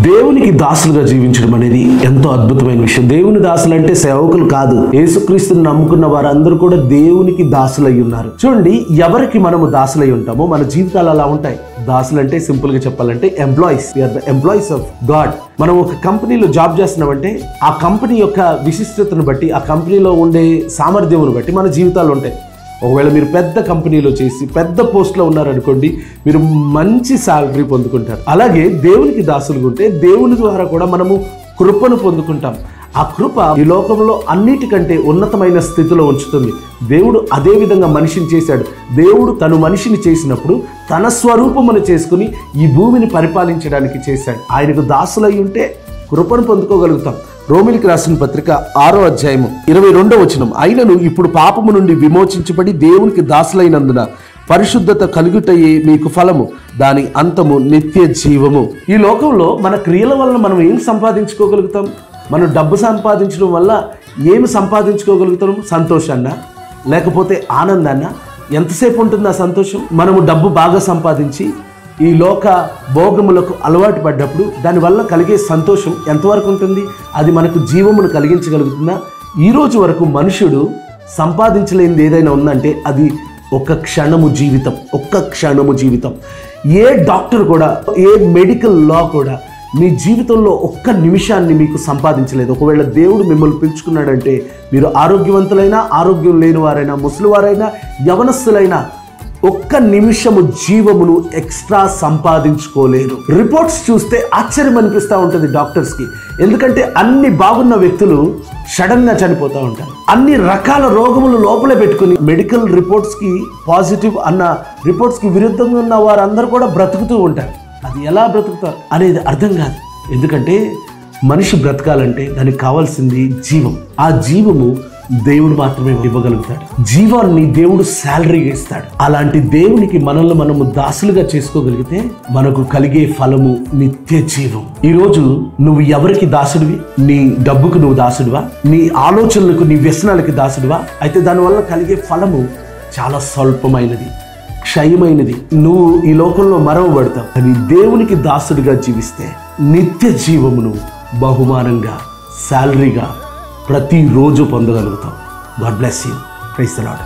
దేవునికి దాసులుగా జీవించడం అనేది ఎంతో అద్భుతమైన విషయం. దేవుని దాసులు అంటే సేవకులు కాదు. యేసుక్రీస్తుని నమ్ముకున్న వారందరూ కూడా దేవునికి దాసులై ఉన్నారు. చూడండి, ఎవరికి మనము దాసులై ఉంటామో మన జీవితాలు అలా ఉంటాయి. దాసులు అంటే సింపుల్ గా చెప్పాలంటే employees. We are the employees of God. మనం ఒక కంపెనీలో జాబ్ చేస్తున్నామంటే ఆ కంపెనీ యొక్క విశిష్టతను బట్టి, ఆ కంపెనీలో ఉండే సామర్థ్యమును బట్టి మన జీవితాలు ఉంటాయి. ఒకవేళ మీరు పెద్ద కంపెనీలో చేసి పెద్ద పోస్ట్లో ఉన్నారనుకోండి, మీరు మంచి శాలరీ పొందుకుంటారు. అలాగే దేవునికి దాసులుగా ఉంటే దేవుని ద్వారా కూడా మనము కృపను పొందుకుంటాం. ఆ కృప ఈ లోకంలో అన్నిటికంటే ఉన్నతమైన స్థితిలో ఉంచుతుంది. దేవుడు అదే విధంగా మనిషిని చేశాడు. దేవుడు తను మనిషిని చేసినప్పుడు తన స్వరూపమును చేసుకుని ఈ భూమిని పరిపాలించడానికి చేశాడు. ఆయనకు దాసులై ఉంటే కృపను పొందుకోగలుగుతాం. రోమిలికి రాసిన పత్రిక 6వ అధ్యాయము 22వ వచనం, అయినను ఇప్పుడు పాపము నుండి విమోచించబడి దేవునికి దాసులైనందున పరిశుద్ధత కలుగుటయే మీకు ఫలము, దాని అంతము నిత్య జీవము. ఈ లోకంలో మన క్రియల వల్ల మనం ఏం సంపాదించుకోగలుగుతాం? మనం డబ్బు సంపాదించడం వల్ల ఏమి సంపాదించుకోగలుగుతాం? సంతోషాన్న, లేకపోతే ఆనందాన్న? ఎంతసేపు ఉంటుంది ఆ సంతోషం? మనము డబ్బు బాగా సంపాదించి ఈ లోక భోగములకు అలవాటు పడ్డప్పుడు దానివల్ల కలిగే సంతోషం ఎంతవరకు ఉంటుంది? అది మనకు జీవమును కలిగించగలుగుతుందా? ఈ రోజు వరకు మనుషుడు సంపాదించలేనిది ఏదైనా ఉందంటే అది ఒక్క క్షణము జీవితం. ఒక్క క్షణము జీవితం. ఏ డాక్టర్ కూడా, ఏ మెడికల్ లా కూడా మీ జీవితంలో ఒక్క నిమిషాన్ని మీకు సంపాదించలేదు. ఒకవేళ దేవుడు మిమ్మల్ని పిలుచుకున్నాడంటే మీరు ఆరోగ్యవంతులైనా, ఆరోగ్యం లేని వారైనా, ముసలివారైనా, యవనస్తులైనా ఒక్క నిమిషము జీవమును ఎక్స్ట్రా సంపాదించుకోలేరు. రిపోర్ట్స్ చూస్తే ఆశ్చర్యం అనిపిస్తూ ఉంటుంది డాక్టర్స్కి. ఎందుకంటే అన్ని బాగున్న వ్యక్తులు సడన్ గా చనిపోతూ ఉంటారు. అన్ని రకాల రోగములు లోపలే పెట్టుకుని మెడికల్ రిపోర్ట్స్కి పాజిటివ్ అన్న రిపోర్ట్స్కి విరుద్ధంగా ఉన్న వారందరూ కూడా బ్రతుకుతూ ఉంటారు. అది ఎలా బ్రతుకుతారు అనేది అర్థం కాదు. ఎందుకంటే మనిషి బ్రతకాలంటే దానికి కావాల్సింది జీవం. ఆ జీవము దేవుడు మాత్రమే ఇవ్వగలుగుతాడు. జీవాన్ని దేవుడు శాలరీగా ఇస్తాడు. అలాంటి దేవునికి మనల్ని మనము దాసులుగా చేసుకోగలిగితే మనకు కలిగే ఫలము నిత్య జీవం. ఈరోజు నువ్వు ఎవరికి దాసుడివి? నీ డబ్బుకు నువ్వు దాసుడివా? నీ ఆలోచనలకు, నీ వ్యసనాలకి దాసుడివా? అయితే దానివల్ల కలిగే ఫలము చాలా స్వల్పమైనది, క్షయమైనది. నువ్వు ఈ లోకంలో మరవబడతావు. కానీ దేవునికి దాసుడిగా జీవిస్తే నిత్య జీవమును బహుమానంగా, శాలరీగా ప్రతిరోజు పొందగలుగుతాం. God bless you. Praise the lord.